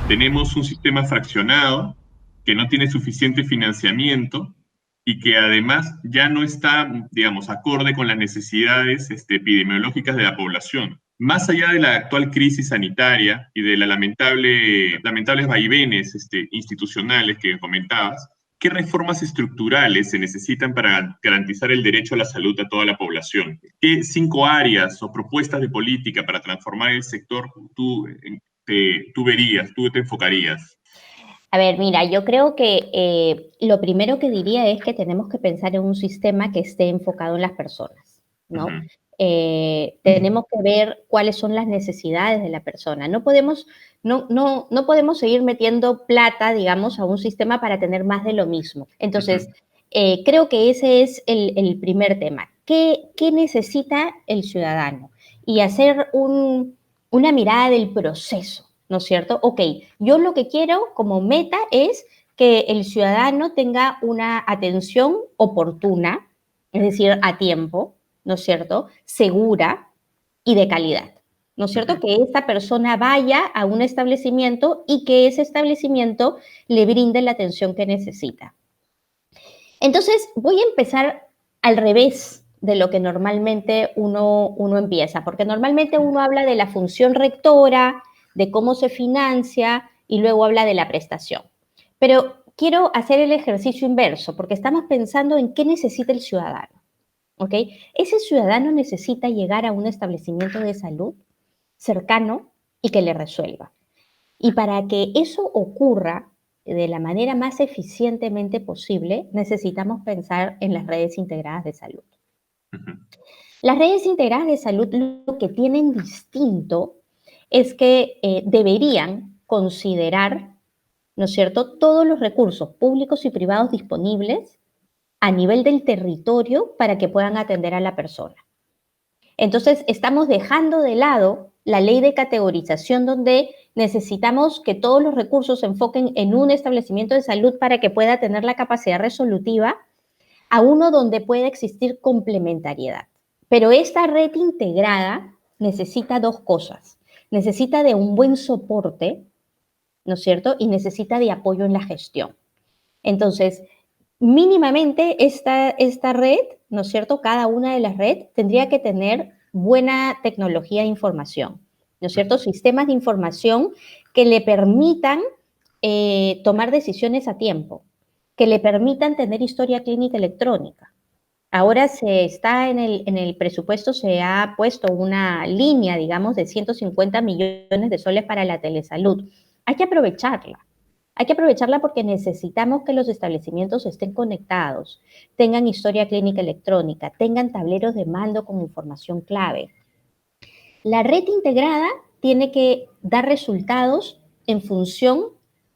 Tenemos un sistema fraccionado que no tiene suficiente financiamiento y que además ya no está, digamos, acorde con las necesidades epidemiológicas de la población. Más allá de la actual crisis sanitaria y de la lamentables vaivenes institucionales que comentabas, ¿qué reformas estructurales se necesitan para garantizar el derecho a la salud a toda la población? ¿Qué 5 áreas o propuestas de política para transformar el sector tú verías, tú te enfocarías? A ver, mira, yo creo que lo primero que diría es que tenemos que pensar en un sistema que esté enfocado en las personas, ¿no? Ujú. Tenemos que ver cuáles son las necesidades de la persona. No podemos seguir metiendo plata, digamos, a un sistema para tener más de lo mismo. Entonces, Ujú. creo que ese es el primer tema. ¿Qué necesita el ciudadano? Y hacer una mirada del proceso, ¿no es cierto? Ok, yo lo que quiero como meta es que el ciudadano tenga una atención oportuna, es decir, a tiempo, ¿no es cierto? Segura y de calidad, ¿no es cierto? Ujú. Que esta persona vaya a un establecimiento y que ese establecimiento le brinde la atención que necesita. Entonces, voy a empezar al revés de lo que normalmente uno empieza, porque normalmente uno habla de la función rectora, de cómo se financia y luego habla de la prestación. Pero quiero hacer el ejercicio inverso, porque estamos pensando en qué necesita el ciudadano. ¿Ok? Ese ciudadano necesita llegar a un establecimiento de salud cercano y que le resuelva. Y para que eso ocurra de la manera más eficientemente posible, necesitamos pensar en las redes integradas de salud. Ujú. Las redes integradas de salud lo que tienen distinto es que deberían considerar, ¿no es cierto?, todos los recursos públicos y privados disponibles a nivel del territorio para que puedan atender a la persona. Entonces, estamos dejando de lado la ley de categorización donde necesitamos que todos los recursos se enfoquen en un establecimiento de salud para que pueda tener la capacidad resolutiva, a uno donde pueda existir complementariedad. Pero esta red integrada necesita dos cosas. Necesita de un buen soporte, ¿no es cierto? Y necesita de apoyo en la gestión. Entonces, mínimamente esta red, ¿no es cierto? Cada una de las redes tendría que tener buena tecnología de información, ¿no es cierto? Sistemas de información que le permitan tomar decisiones a tiempo, que le permitan tener historia clínica electrónica. Ahora en el presupuesto se ha puesto una línea, digamos, de 150 millones de soles para la telesalud. Hay que aprovecharla. Hay que aprovecharla porque necesitamos que los establecimientos estén conectados, tengan historia clínica electrónica, tengan tableros de mando con información clave. La red integrada tiene que dar resultados en función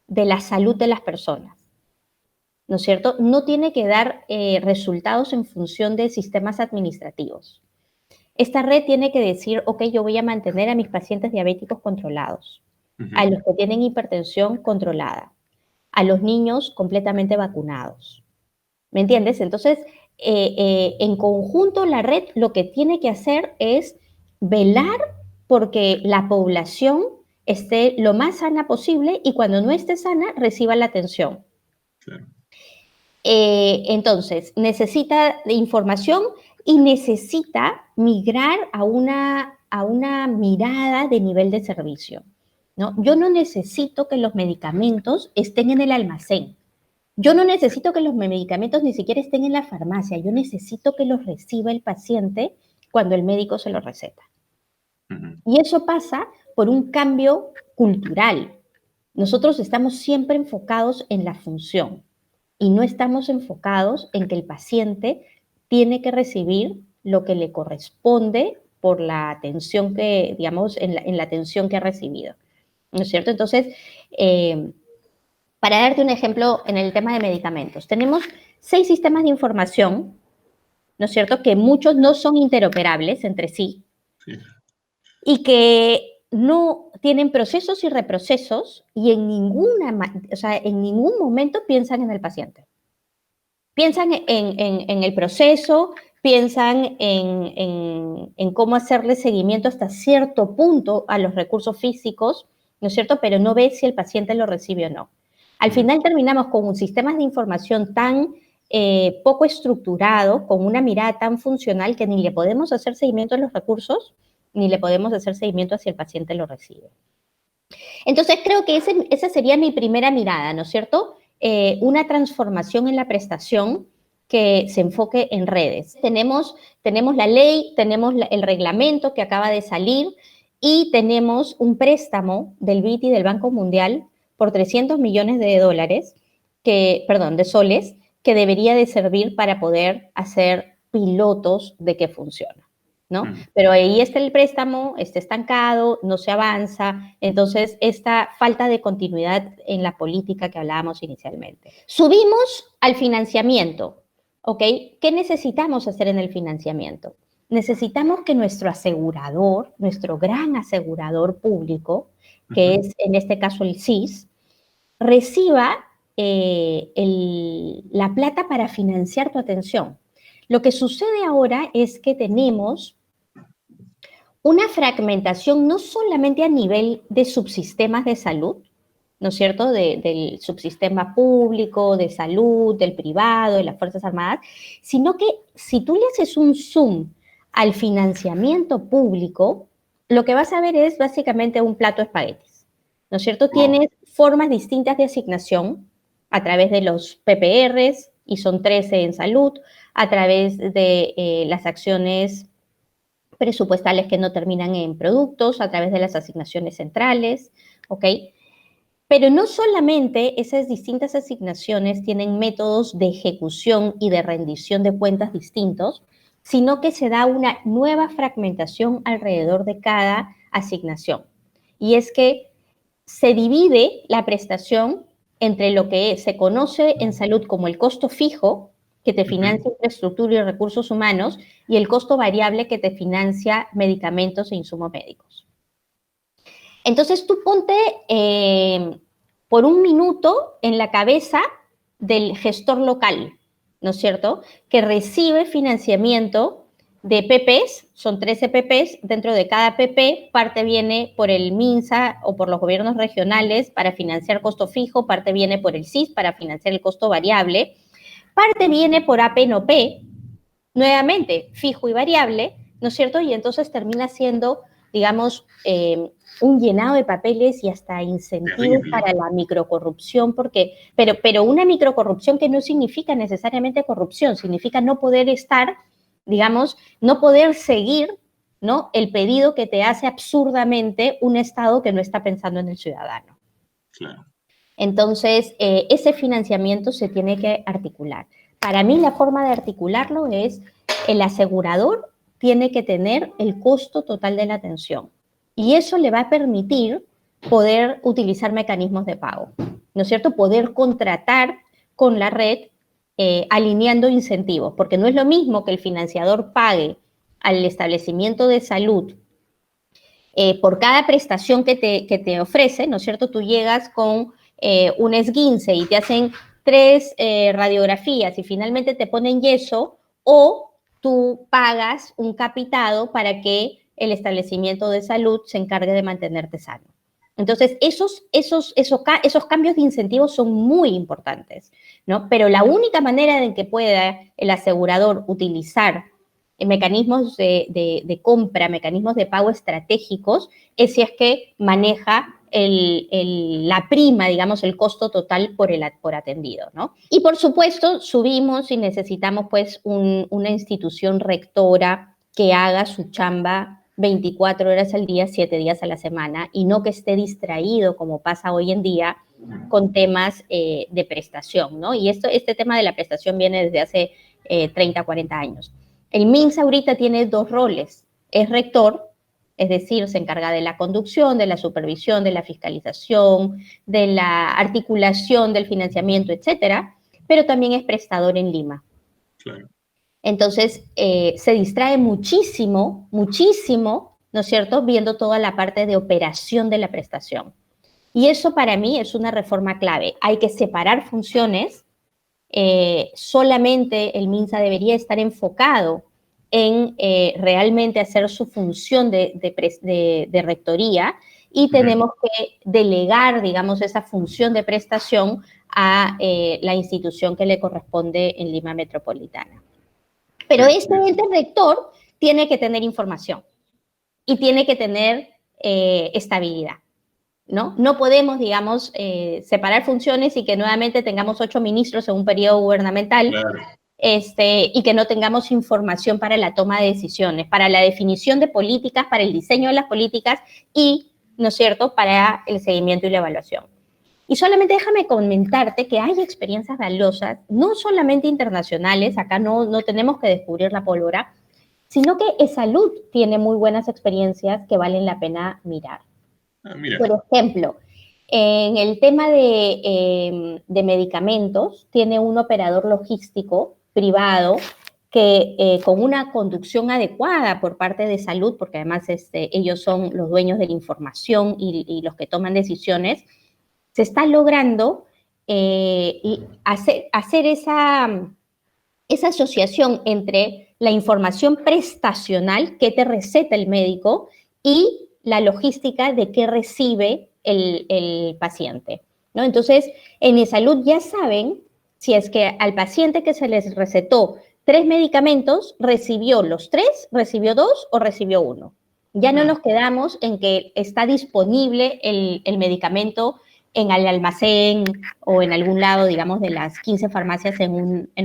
de la salud de las personas, ¿no es cierto? No tiene que dar resultados en función de sistemas administrativos. Esta red tiene que decir, ok, yo voy a mantener a mis pacientes diabéticos controlados, a Ujú. los que tienen hipertensión controlada, a los niños completamente vacunados. ¿Me entiendes? Entonces, en conjunto, la red lo que tiene que hacer es velar porque la población esté lo más sana posible y cuando no esté sana, reciba la atención. Claro. Entonces, necesita de información y necesita migrar a una mirada de nivel de servicio, ¿no? Yo no necesito que los medicamentos estén en el almacén. Yo no necesito que los medicamentos ni siquiera estén en la farmacia. Yo necesito que los reciba el paciente cuando el médico se los receta. Ujú. Y eso pasa por un cambio cultural. Nosotros estamos siempre enfocados en la función y no estamos enfocados en que el paciente tiene que recibir lo que le corresponde por la atención que, digamos, en la atención que ha recibido. ¿No es cierto? Entonces, para darte un ejemplo en el tema de medicamentos, tenemos 6 sistemas de información, ¿no es cierto? Que muchos no son interoperables entre sí, Sí. y que no tienen procesos y reprocesos y o sea, en ningún momento piensan en el paciente. Piensan en el proceso, piensan en cómo hacerle seguimiento hasta cierto punto a los recursos físicos, ¿no es cierto? Pero no ve si el paciente lo recibe o no. Al final terminamos con un sistema de información tan poco estructurado, con una mirada tan funcional que ni le podemos hacer seguimiento a los recursos, ni le podemos hacer seguimiento a si el paciente lo recibe. Entonces creo que esa sería mi primera mirada, ¿no es cierto? Una transformación en la prestación que se enfoque en redes. Tenemos la ley, tenemos el reglamento que acaba de salir y tenemos un préstamo del BID y del Banco Mundial por 300 millones de dólares, de soles, que debería de servir para poder hacer pilotos de que funciona, ¿no? Pero ahí está el préstamo, está estancado, no se avanza, entonces esta falta de continuidad en la política que hablábamos inicialmente. Subimos al financiamiento, ¿ok? ¿Qué necesitamos hacer en el financiamiento? Necesitamos que nuestro asegurador, nuestro gran asegurador público, que es en este caso el SIS, reciba la plata para financiar tu atención. Lo que sucede ahora es que tenemos una fragmentación no solamente a nivel de subsistemas de salud, ¿no es cierto?, del subsistema público, de salud, del privado, de las Fuerzas Armadas, sino que si tú le haces un zoom al financiamiento público, lo que vas a ver es básicamente un plato de espaguetis, ¿no es cierto? Tienes formas distintas de asignación a través de los PPRs, y son 13 en salud, a través de las acciones presupuestales que no terminan en productos, a través de las asignaciones centrales, ¿ok? Pero no solamente esas distintas asignaciones tienen métodos de ejecución y de rendición de cuentas distintos, sino que se da una nueva fragmentación alrededor de cada asignación. Y es que se divide la prestación entre lo que se conoce en salud como el costo fijo, que te financia infraestructura y recursos humanos, y el costo variable que te financia medicamentos e insumos médicos. Entonces tú ponte por un minuto en la cabeza del gestor local, ¿no es cierto?, que recibe financiamiento de PPs, son 13 PPs, dentro de cada PP parte viene por el MINSA o por los gobiernos regionales para financiar costo fijo, parte viene por el SIS para financiar el costo variable, parte viene por APNOP, nuevamente fijo y variable, ¿no es cierto?, y entonces termina siendo, digamos, un llenado de papeles y hasta incentivos para la microcorrupción, pero una microcorrupción que no significa necesariamente corrupción, significa no poder estar, digamos, no poder seguir, ¿no?, el pedido que te hace absurdamente un Estado que no está pensando en el ciudadano. Claro. Entonces, ese financiamiento se tiene que articular. Para mí, la forma de articularlo es el asegurador tiene que tener el costo total de la atención. Y eso le va a permitir poder utilizar mecanismos de pago, ¿no es cierto? Poder contratar con la red alineando incentivos, porque no es lo mismo que el financiador pague al establecimiento de salud por cada prestación que te ofrece, ¿no es cierto? Tú llegas con un esguince y te hacen 3 radiografías y finalmente te ponen yeso, o tú pagas un capitado para que el establecimiento de salud se encargue de mantenerte sano. Entonces, esos cambios de incentivos son muy importantes, ¿no? Pero la única manera en que pueda el asegurador utilizar mecanismos de compra, mecanismos de pago estratégicos, es si es que maneja la prima, digamos, el costo total por atendido, ¿no? Y por supuesto, subimos y necesitamos pues una institución rectora que haga su chamba 24 horas al día, 7 días a la semana, y no que esté distraído, como pasa hoy en día, con temas de prestación, ¿no? Y este tema de la prestación viene desde hace 30, 40 años. El MINSA ahorita tiene 2 roles. Es rector, es decir, se encarga de la conducción, de la supervisión, de la fiscalización, de la articulación del financiamiento, etcétera, pero también es prestador en Lima. Claro. Entonces, se distrae muchísimo, muchísimo, ¿no es cierto?, viendo toda la parte de operación de la prestación. Y eso para mí es una reforma clave. Hay que separar funciones. Solamente el MINSA debería estar enfocado en realmente hacer su función de rectoría, y tenemos que delegar, digamos, esa función de prestación a la institución que le corresponde en Lima Metropolitana. Pero este ente rector tiene que tener información y tiene que tener estabilidad, ¿no? No podemos, digamos, separar funciones y que nuevamente tengamos 8 ministros en un periodo gubernamental. Claro. Y que no tengamos información para la toma de decisiones, para la definición de políticas, para el diseño de las políticas y, ¿no es cierto?, para el seguimiento y la evaluación. Y solamente déjame comentarte que hay experiencias valiosas, no solamente internacionales, acá no tenemos que descubrir la pólvora, sino que eSalud tiene muy buenas experiencias que valen la pena mirar. Por ejemplo, en el tema de medicamentos, tiene un operador logístico privado que con una conducción adecuada por parte de salud, porque además ellos son los dueños de la información y los que toman decisiones, se está logrando hacer esa asociación entre la información prestacional que te receta el médico y la logística de qué recibe el paciente, ¿no? Entonces, en eSalud ya saben si es que al paciente que se les recetó 3 medicamentos, recibió los 3, recibió 2 o recibió 1. Ya no nos quedamos en que está disponible el medicamento en el almacén o en algún lado, digamos, de las 15 farmacias en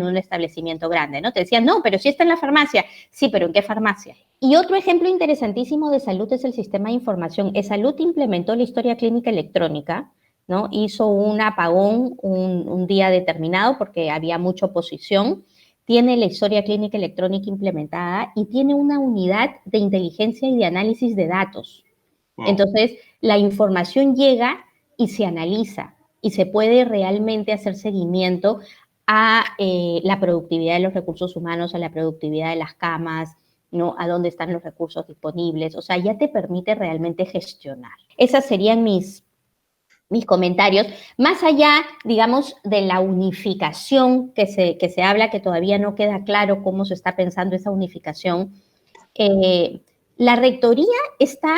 un establecimiento grande, ¿no? Te decían, no, pero sí está en la farmacia. Sí, pero ¿en qué farmacia? Y otro ejemplo interesantísimo de salud es el sistema de información. eSalud implementó la historia clínica electrónica, ¿no? Hizo un apagón un día determinado porque había mucha oposición. Tiene la historia clínica electrónica implementada y tiene una unidad de inteligencia y de análisis de datos. Wow. Entonces, la información llega y se analiza y se puede realmente hacer seguimiento a la productividad de los recursos humanos, a la productividad de las camas, ¿no? A dónde están los recursos disponibles. O sea, ya te permite realmente gestionar. Esos serían mis comentarios. Más allá, digamos, de la unificación que se habla, que todavía no queda claro cómo se está pensando esa unificación, la rectoría está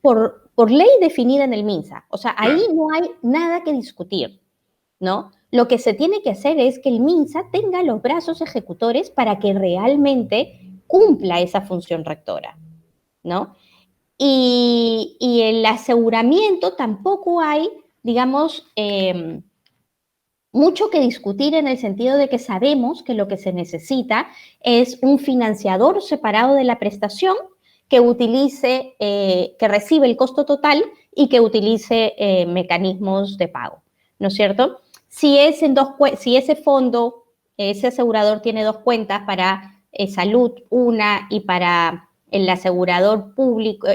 por ley definida en el MINSA. O sea, ahí no hay nada que discutir, ¿no? Lo que se tiene que hacer es que el MINSA tenga los brazos ejecutores para que realmente cumpla esa función rectora, ¿no? Y el aseguramiento tampoco hay, digamos, mucho que discutir en el sentido de que sabemos que lo que se necesita es un financiador separado de la prestación que utilice, que recibe el costo total y que utilice mecanismos de pago, ¿no es cierto? Si ese fondo, ese asegurador tiene 2 cuentas para salud, una, y para el asegurador público,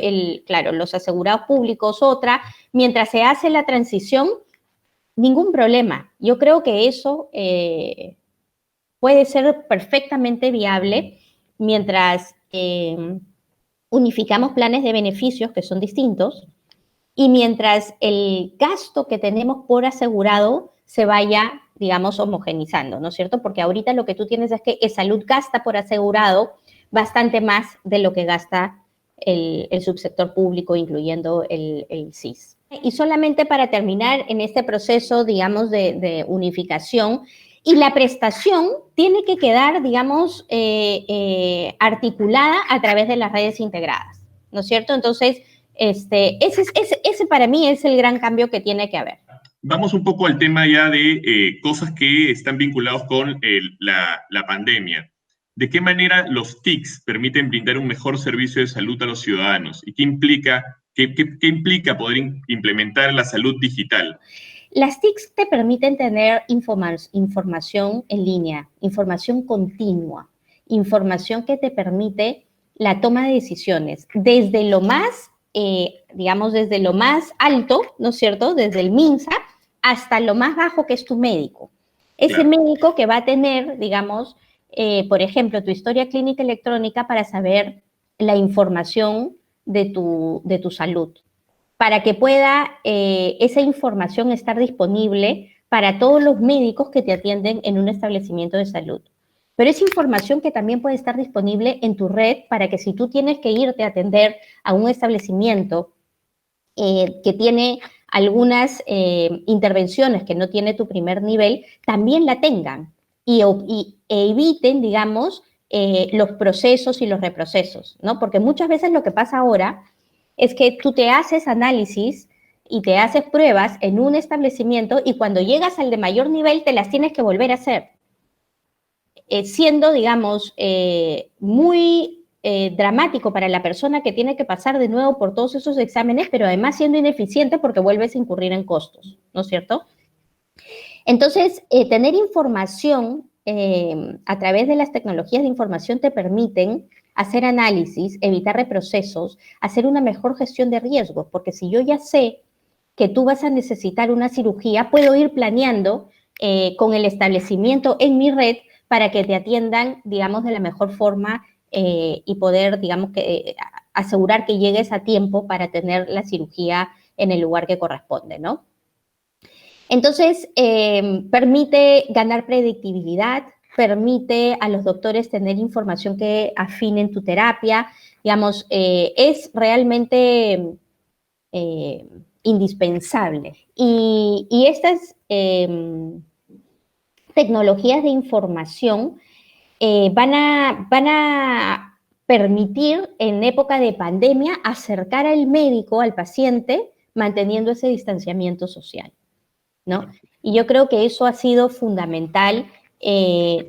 claro, los asegurados públicos otra, mientras se hace la transición, ningún problema. Yo creo que eso puede ser perfectamente viable mientras unificamos planes de beneficios que son distintos y mientras el gasto que tenemos por asegurado se vaya, digamos, homogenizando, ¿no es cierto? Porque ahorita lo que tú tienes es que eSalud gasta por asegurado bastante más de lo que gasta el subsector público, incluyendo el SIS. Y solamente para terminar en este proceso, digamos, de unificación, y la prestación tiene que quedar, digamos, articulada a través de las redes integradas, ¿no es cierto? Entonces, ese para mí es el gran cambio que tiene que haber. Vamos un poco al tema ya de cosas que están vinculados con la pandemia. ¿De qué manera los TICs permiten brindar un mejor servicio de salud a los ciudadanos? ¿Y qué implica poder implementar la salud digital? Las TICs te permiten tener información en línea, información continua, información que te permite la toma de decisiones desde lo más, digamos, desde lo más alto, ¿no es cierto?, desde el MINSA hasta lo más bajo que es tu médico. Ese médico que va a tener, digamos, por ejemplo, tu historia clínica electrónica para saber la información de tu salud, para que pueda esa información estar disponible para todos los médicos que te atienden en un establecimiento de salud. Pero es información que también puede estar disponible en tu red para que si tú tienes que irte a atender a un establecimiento que tiene algunas intervenciones que no tiene tu primer nivel, también la tengan y eviten, digamos, los procesos y los reprocesos, ¿no? Porque muchas veces lo que pasa ahora es que tú te haces análisis y te haces pruebas en un establecimiento y cuando llegas al de mayor nivel te las tienes que volver a hacer, siendo, digamos, muy dramático para la persona que tiene que pasar de nuevo por todos esos exámenes, pero además siendo ineficiente porque vuelves a incurrir en costos, ¿no es cierto? Entonces, tener información a través de las tecnologías de información te permiten hacer análisis, evitar reprocesos, hacer una mejor gestión de riesgos, porque si yo ya sé que tú vas a necesitar una cirugía, puedo ir planeando con el establecimiento en mi red para que te atiendan, digamos, de la mejor forma y poder, digamos, asegurar que llegues a tiempo para tener la cirugía en el lugar que corresponde, ¿no? Entonces, permite ganar predictibilidad, permite a los doctores tener información que afinen tu terapia, digamos, es realmente indispensable. Y estas tecnologías de información van a permitir en época de pandemia acercar al médico, al paciente, manteniendo ese distanciamiento social, ¿no? Y yo creo que eso ha sido fundamental,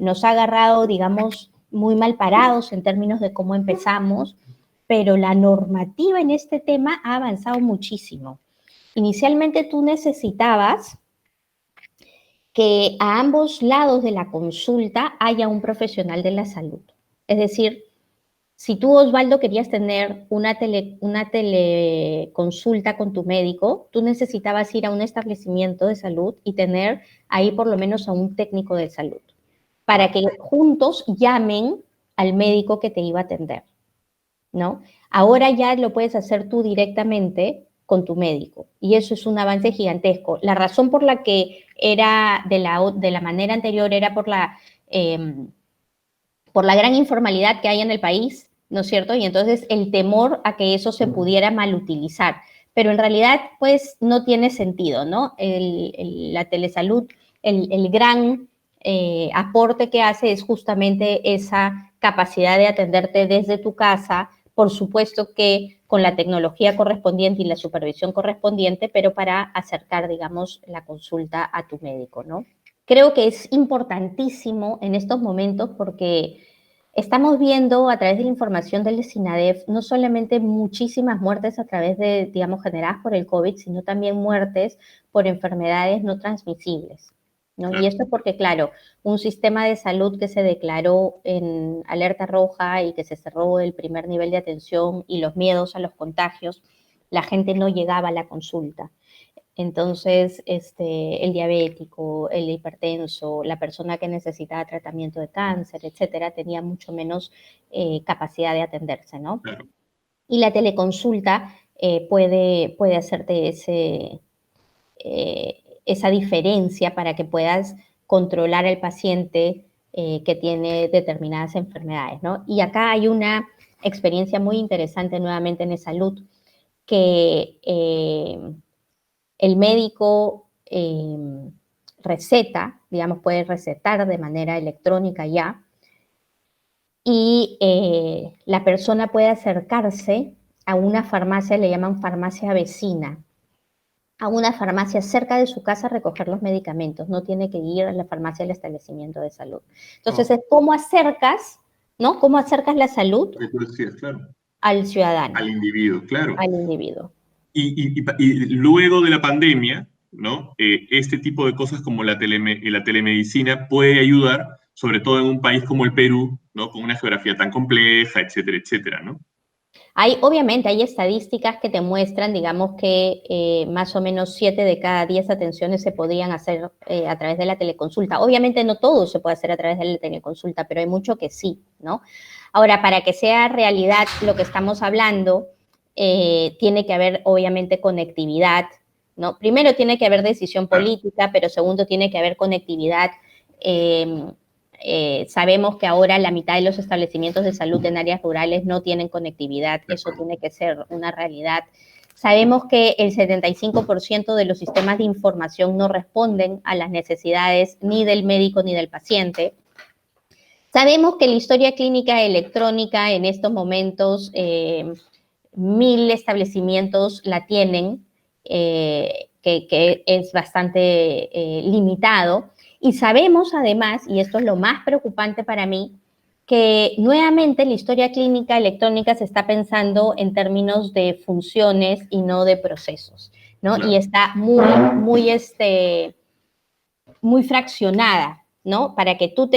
nos ha agarrado, digamos, muy mal parados en términos de cómo empezamos, pero la normativa en este tema ha avanzado muchísimo. Inicialmente tú necesitabas que a ambos lados de la consulta haya un profesional de la salud. Es decir, si tú, Osvaldo, querías tener una teleconsulta con tu médico, tú necesitabas ir a un establecimiento de salud y tener ahí por lo menos a un técnico de salud, para que juntos llamen al médico que te iba a atender, ¿no? Ahora ya lo puedes hacer tú directamente con tu médico y eso es un avance gigantesco. La razón por la que era de la manera anterior era por la gran informalidad que hay en el país, ¿no es cierto? Y entonces el temor a que eso se pudiera malutilizar. Pero en realidad, pues, no tiene sentido, ¿no? La telesalud, el gran aporte que hace es justamente esa capacidad de atenderte desde tu casa, por supuesto que con la tecnología correspondiente y la supervisión correspondiente, pero para acercar, digamos, la consulta a tu médico, ¿no? Creo que es importantísimo en estos momentos porque estamos viendo a través de la información del SINADEF no solamente muchísimas muertes a través de, digamos, generadas por el COVID, sino también muertes por enfermedades no transmisibles, ¿no? Claro. Y esto es porque, claro, un sistema de salud que se declaró en alerta roja y que se cerró el primer nivel de atención y los miedos a los contagios, la gente no llegaba a la consulta. Entonces, el diabético, el hipertenso, la persona que necesitaba tratamiento de cáncer, etcétera, tenía mucho menos capacidad de atenderse, ¿no? Claro. Y la teleconsulta puede hacerte esa diferencia para que puedas controlar al paciente que tiene determinadas enfermedades, ¿no? Y acá hay una experiencia muy interesante nuevamente en salud que el médico receta, digamos, puede recetar de manera electrónica ya, y la persona puede acercarse a una farmacia, le llaman farmacia vecina, a una farmacia cerca de su casa a recoger los medicamentos, no tiene que ir a la farmacia del establecimiento de salud. Entonces, es cómo acercas, ¿no? Cómo acercas la salud claro, al ciudadano. Al individuo, claro. Al individuo. Y luego de la pandemia, ¿no? Este tipo de cosas como la telemedicina puede ayudar, sobre todo en un país como el Perú, ¿no? Con una geografía tan compleja, etcétera, etcétera, ¿no? Obviamente hay estadísticas que te muestran, digamos, que más o menos 7 de cada 10 atenciones se podrían hacer a través de la teleconsulta. Obviamente no todo se puede hacer a través de la teleconsulta, pero hay mucho que sí, ¿no? Ahora, para que sea realidad lo que estamos hablando, tiene que haber, obviamente, conectividad, ¿no? Primero tiene que haber decisión política, pero segundo tiene que haber conectividad. Sabemos que ahora la mitad de los establecimientos de salud en áreas rurales no tienen conectividad, eso tiene que ser una realidad. Sabemos que el 75% de los sistemas de información no responden a las necesidades ni del médico ni del paciente. Sabemos que la historia clínica electrónica en estos momentos, 1000 establecimientos la tienen, que es bastante limitado. Y sabemos además, y esto es lo más preocupante para mí, que nuevamente la historia clínica electrónica se está pensando en términos de funciones y no de procesos, ¿no? Claro. Y está muy fraccionada, ¿no? Para que tú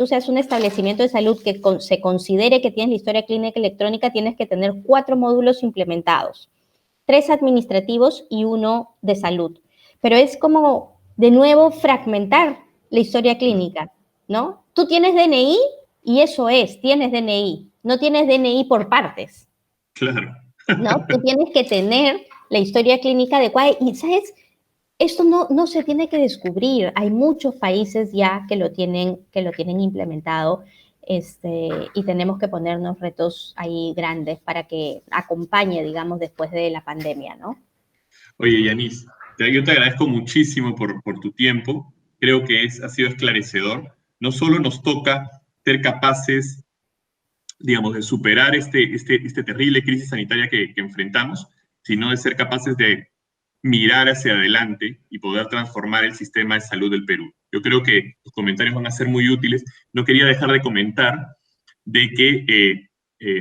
seas un establecimiento de salud que se considere que tienes la historia clínica electrónica, tienes que tener 4 módulos implementados, 3 administrativos y 1 de salud. Pero es como, de nuevo, fragmentar la historia clínica, ¿no? Tú tienes DNI y eso es, tienes DNI. No tienes DNI por partes. Claro. ¿No? Tú tienes que tener la historia clínica adecuada y, ¿sabes? Esto no se tiene que descubrir. Hay muchos países ya que lo tienen implementado, y tenemos que ponernos retos ahí grandes para que acompañe, digamos, después de la pandemia, ¿no? Oye, Yanis, yo te agradezco muchísimo por tu tiempo. Creo que ha sido esclarecedor. No solo nos toca ser capaces, digamos, de superar este terrible crisis sanitaria que enfrentamos, sino de ser capaces de mirar hacia adelante y poder transformar el sistema de salud del Perú. Yo creo que los comentarios van a ser muy útiles. No quería dejar de comentar de que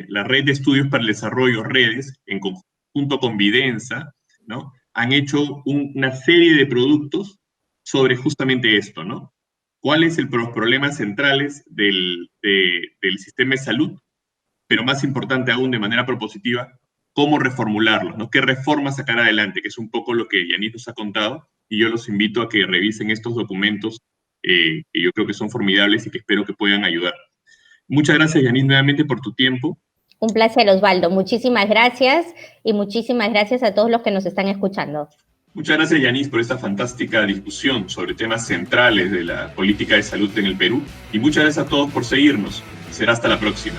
la Red de Estudios para el Desarrollo, redes, en conjunto con Videnza, ¿no?, han hecho una serie de productos sobre justamente esto, ¿no? ¿Cuáles son los problemas centrales del sistema de salud? Pero más importante aún, de manera propositiva, cómo reformularlos, ¿no? ¿Qué reformas sacar adelante? Que es un poco lo que Yanis nos ha contado, y yo los invito a que revisen estos documentos que yo creo que son formidables y que espero que puedan ayudar. Muchas gracias, Yanis, nuevamente por tu tiempo. Un placer, Osvaldo. Muchísimas gracias y muchísimas gracias a todos los que nos están escuchando. Muchas gracias, Yanis, por esta fantástica discusión sobre temas centrales de la política de salud en el Perú. Y muchas gracias a todos por seguirnos. Será hasta la próxima.